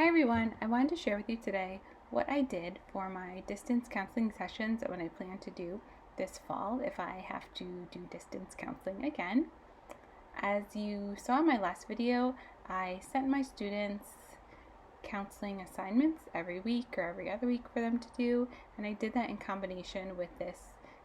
Hi everyone, I wanted to share with you today what I did for my distance counseling sessions and what I plan to do this fall if I have to do distance counseling again. As you saw in my last video, I sent my students counseling assignments every week or every other week for them to do, and I did that in combination with this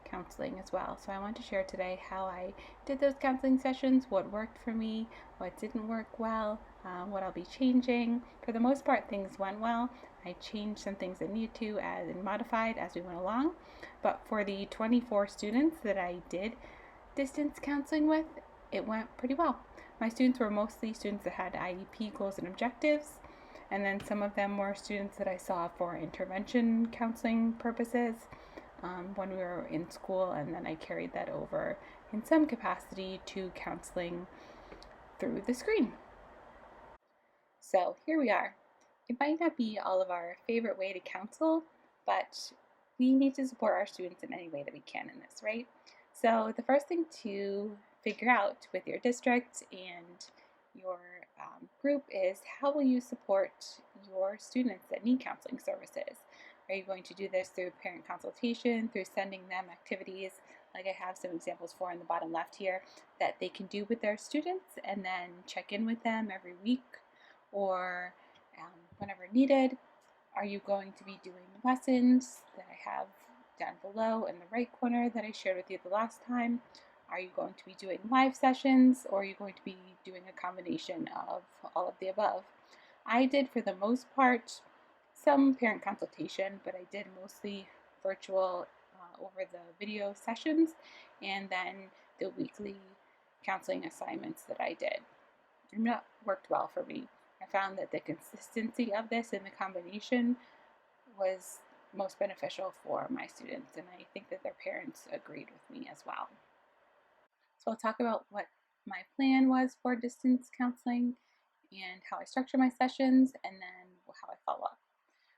counseling as well. So I want to share today how I did those counseling sessions, what worked for me, what didn't work well, what I'll be changing. For the most part, things went well. I changed some things that needed to and modified as we went along. But for the 24 students that I did distance counseling with, it went pretty well. My students were mostly students that had IEP goals and objectives, and then some of them were students that I saw for intervention counseling purposes when we were in school, and then I carried that over in some capacity to counseling through the screen. So here we are. It might not be all of our favorite way to counsel, but we need to support our students in any way that we can in this, right? So the first thing to figure out with your district and your group is how will you support your students that need counseling services? Are you going to do this through parent consultation, through sending them activities, like I have some examples for in the bottom left here, that they can do with their students and then check in with them every week or whenever needed? Are you going to be doing lessons that I have down below in the right corner that I shared with you the last time? Are you going to be doing live sessions, or are you going to be doing a combination of all of the above? I did, for the most part, some parent consultation, but I did mostly virtual over the video sessions and then the weekly counseling assignments that I did. And that worked well for me. I found that the consistency of this and the combination was most beneficial for my students, and I think that their parents agreed with me as well. So I'll talk about what my plan was for distance counseling and how I structure my sessions, and then how I follow up.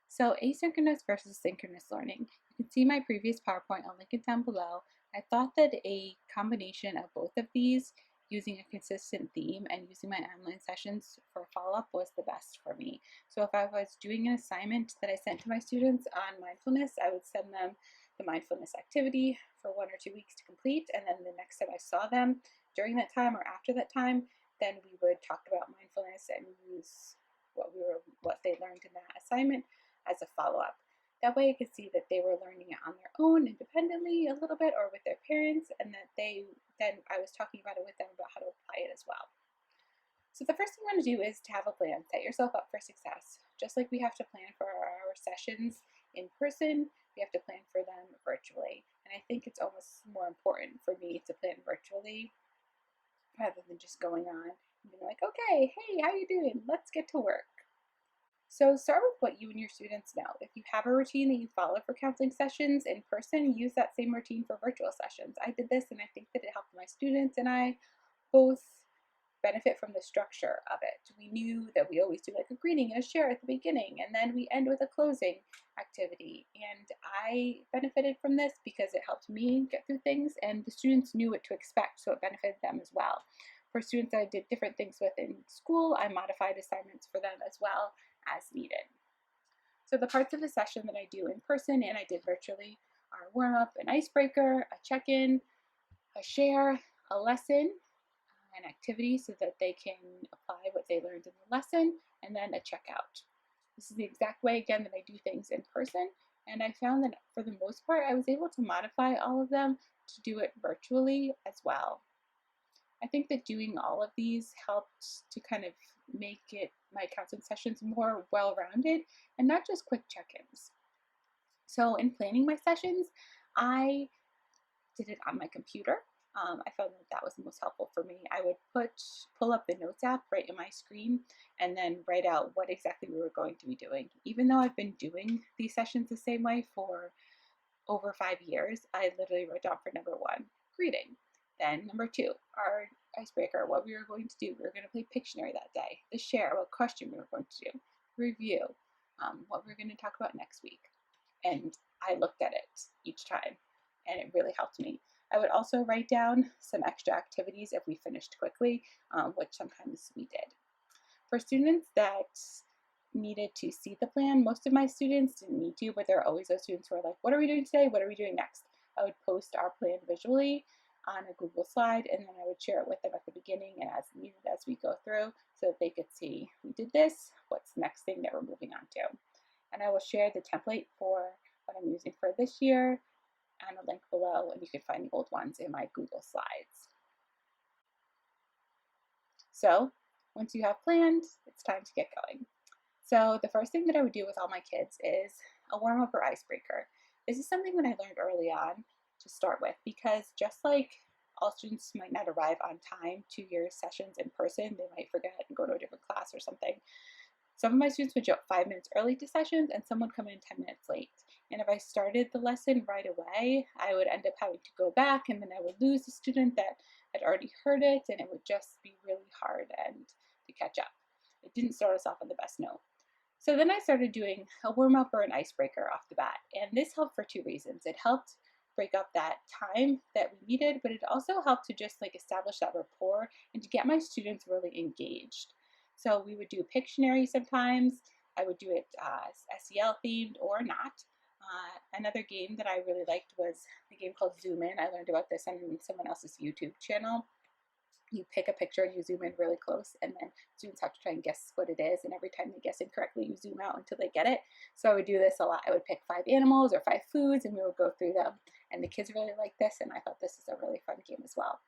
So asynchronous versus synchronous learning. You can see my previous PowerPoint, I'll link it down below. I thought that a combination of both of these, using a consistent theme and using my online sessions for follow-up, was the best for me. So if I was doing an assignment that I sent to my students on mindfulness, I would send them the mindfulness activity for 1 or 2 weeks to complete, and then the next time I saw them during that time or after that time, then we would talk about mindfulness and use what they learned in that assignment as a follow-up. That way I could see that they were learning it on their own independently a little bit or with their parents, and that then I was talking about it with them about how to apply it as well. So the first thing you want to do is to have a plan. Set yourself up for success. Just like we have to plan for our sessions in person, we have to plan for them virtually. And I think it's almost more important for me to plan virtually rather than just going on and being like, okay, hey, how you doing? Let's get to work. So start with what you and your students know. If you have a routine that you follow for counseling sessions in person, use that same routine for virtual sessions. I did this, and I think that it helped my students and I both benefit from the structure of it. We knew that we always do like a greeting and a share at the beginning, and then we end with a closing activity. And I benefited from this because it helped me get through things, and the students knew what to expect, so it benefited them as well. For students that I did different things with in school, I modified assignments for them as well as needed. So the parts of the session that I do in person and I did virtually are warm-up, an icebreaker, a check-in, a share, a lesson, an activity so that they can apply what they learned in the lesson, and then a checkout. This is the exact way, again, that I do things in person, and I found that for the most part I was able to modify all of them to do it virtually as well. I think that doing all of these helped to kind of make my counseling sessions more well-rounded and not just quick check-ins. So in planning my sessions, I did it on my computer. I found that was the most helpful for me. I would pull up the Notes app right in my screen and then write out what exactly we were going to be doing. Even though I've been doing these sessions the same way for over 5 years, I literally wrote down for number 1, greeting. Then number 2, our icebreaker, what we were going to do. We were going to play Pictionary that day. The share, what question we were going to do. Review, what we were going to talk about next week. And I looked at it each time, and it really helped me. I would also write down some extra activities if we finished quickly, which sometimes we did. For students that needed to see the plan. Most of my students didn't need to, but there are always those students who are like, what are we doing today? What are we doing next? I would post our plan visually on a Google slide, and then I would share it with them at the beginning and as needed as we go through so that they could see we did this, what's the next thing that we're moving on to. And I will share the template for what I'm using for this year and a link below, and you can find the old ones in my Google Slides. So once you have planned, it's time to get going. So the first thing that I would do with all my kids is a warm-up or icebreaker. This is something that I learned early on to start with, because just like all students might not arrive on time to your sessions in person, they might forget and go to a different class or something. Some of my students would show up 5 minutes early to sessions, and some would come in 10 minutes late. And if I started the lesson right away, I would end up having to go back, and then I would lose the student that had already heard it, and it would just be really hard and to catch up. It didn't start us off on the best note. So then I started doing a warm-up or an icebreaker off the bat, and this helped for 2 reasons. It helped break up that time that we needed, but it also helped to just like establish that rapport and to get my students really engaged. So we would do Pictionary sometimes. I would do it SEL themed or not. Another game that I really liked was a game called Zoom In. I learned about this on someone else's YouTube channel. You pick a picture and you zoom in really close, and then students have to try and guess what it is, and every time they guess incorrectly, you zoom out until they get it. So I would do this a lot. I would pick 5 animals or 5 foods, and we would go through them, and the kids really liked this, and I thought this is a really fun game as well.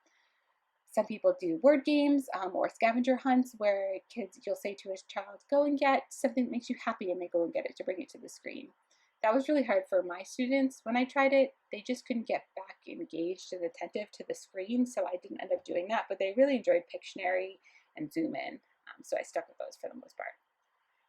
Some people do word games or scavenger hunts where you'll say to a child, go and get something that makes you happy, and they go and get it to bring it to the screen. That was really hard for my students. When I tried it, they just couldn't get back engaged and attentive to the screen, so I didn't end up doing that, but they really enjoyed Pictionary and Zoom In, so I stuck with those for the most part.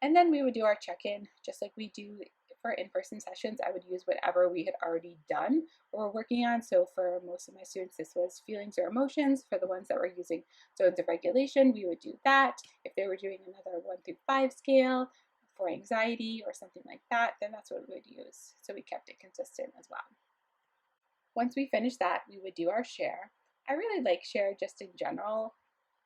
And then we would do our check-in, just like we do for in-person sessions. I would use whatever we had already done or were working on. So for most of my students, this was feelings or emotions. For the ones that were using zones of regulation, we would do that. If they were doing another 1 through 5 scale for anxiety or something like that, then that's what we would use. So we kept it consistent as well. Once we finished that, we would do our share. I really like share just in general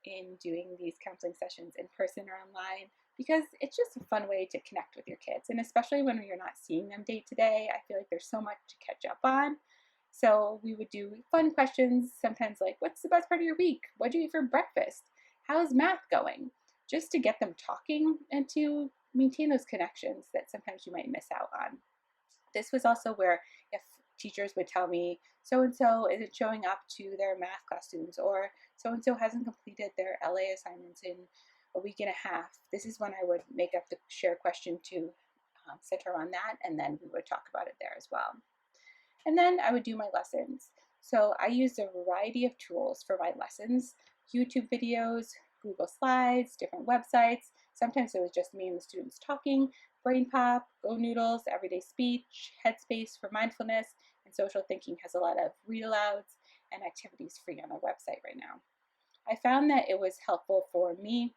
in doing these counseling sessions in person or online, because it's just a fun way to connect with your kids. And especially when you're not seeing them day to day, I feel like there's so much to catch up on. So we would do fun questions, sometimes like, what's the best part of your week? What do you eat for breakfast? How's math going? Just to get them talking and to maintain those connections that sometimes you might miss out on. This was also where if teachers would tell me, so-and-so isn't showing up to their math class students, or so-and-so hasn't completed their LA assignments in a week and a half, this is when I would make up the share question to center on that, and then we would talk about it there as well. And then I would do my lessons. So I used a variety of tools for my lessons: YouTube videos, Google Slides, different websites. Sometimes it was just me and the students talking, Brain Pop, Go Noodles, Everyday Speech, Headspace for mindfulness, and Social Thinking has a lot of read-alouds and activities free on their website right now. I found that it was helpful for me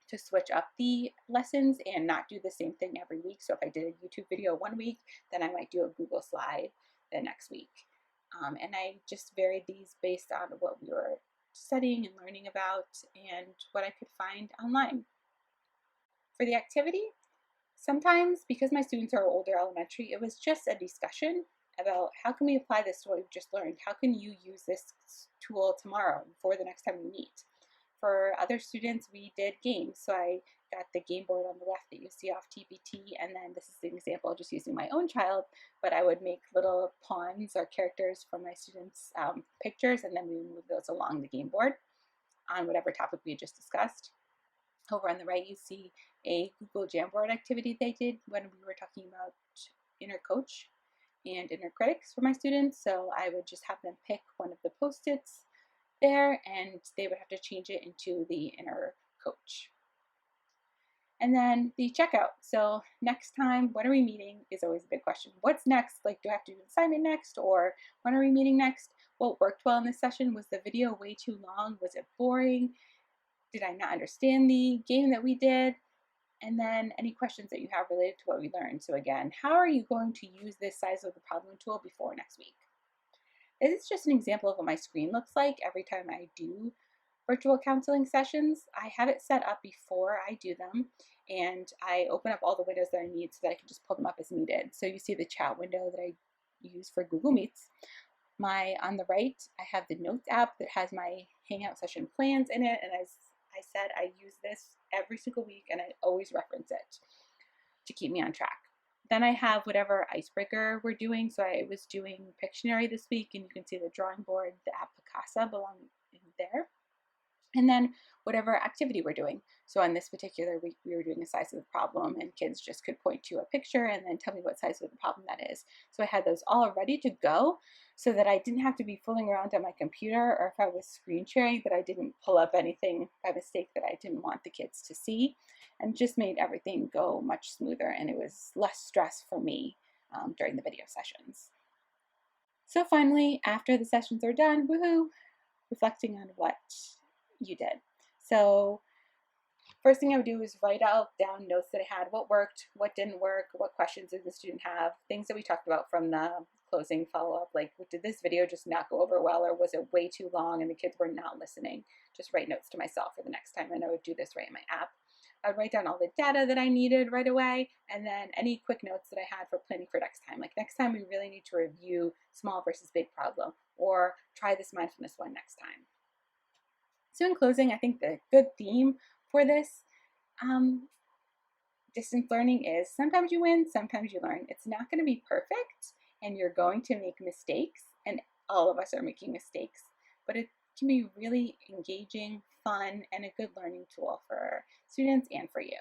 to switch up the lessons and not do the same thing every week. So if I did a YouTube video one week, then I might do a Google slide the next week. And I just varied these based on what we were studying and learning about and what I could find online. For the activity, sometimes because my students are older elementary, it was just a discussion about how can we apply this to what we've just learned? How can you use this tool tomorrow for the next time we meet? For other students, we did games. So I got the game board on the left that you see off TPT, and then this is an example just using my own child, but I would make little pawns or characters from my students' pictures, and then we would move those along the game board on whatever topic we just discussed. Over on the right, you see a Google Jamboard activity they did when we were talking about inner coach and inner critics for my students. So I would just have them pick one of the post-its there, and they would have to change it into the inner coach. And then the checkout. So next time, when are we meeting is always a big question. What's next? Like, do I have to do an assignment next, or when are we meeting next? What worked well in this session? Was the video way too long? Was it boring? Did I not understand the game that we did? And then any questions that you have related to what we learned. So again, how are you going to use this size of the problem tool before next week? This is just an example of what my screen looks like every time I do virtual counseling sessions, I have it set up before I do them, and I open up all the windows that I need so that I can just pull them up as needed. So you see the chat window that I use for Google Meets. On the right, I have the Notes app that has my Hangout session plans in it, and as I said, I use this every single week, and I always reference it to keep me on track. Then I have whatever icebreaker we're doing. So I was doing Pictionary this week, and you can see the drawing board, the app Picasa belong in there. And then whatever activity we're doing. So on this particular week, we were doing a size of the problem, and kids just could point to a picture and then tell me what size of the problem that is. So I had those all ready to go so that I didn't have to be fooling around on my computer, or if I was screen sharing, that I didn't pull up anything by mistake that I didn't want the kids to see, and just made everything go much smoother, and it was less stress for me during the video sessions. So finally, after the sessions are done, woohoo, reflecting on what you did. So first thing I would do is write out down notes that I had, what worked, what didn't work, what questions did the student have, things that we talked about from the closing follow-up, like did this video just not go over well, or was it way too long and the kids were not listening? Just write notes to myself for the next time, and I would do this right in my app. I'd write down all the data that I needed right away, and then any quick notes that I had for planning for next time. Like next time we really need to review small versus big problem, or try this mindfulness one next time. So in closing, I think the good theme for this distance learning is sometimes you win, sometimes you learn. It's not going to be perfect, and you're going to make mistakes, and all of us are making mistakes, but it can be really engaging, fun, and a good learning tool for students and for you.